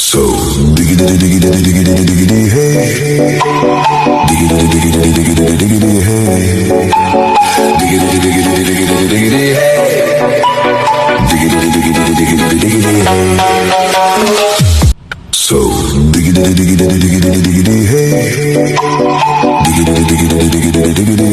So diggity diggity diggity diggity hey, diggity diggity diggity diggity hey, diggity diggity diggity diggity hey, diggity diggity diggity diggity hey. So diggity diggity diggity diggity hey, diggity diggity diggity diggity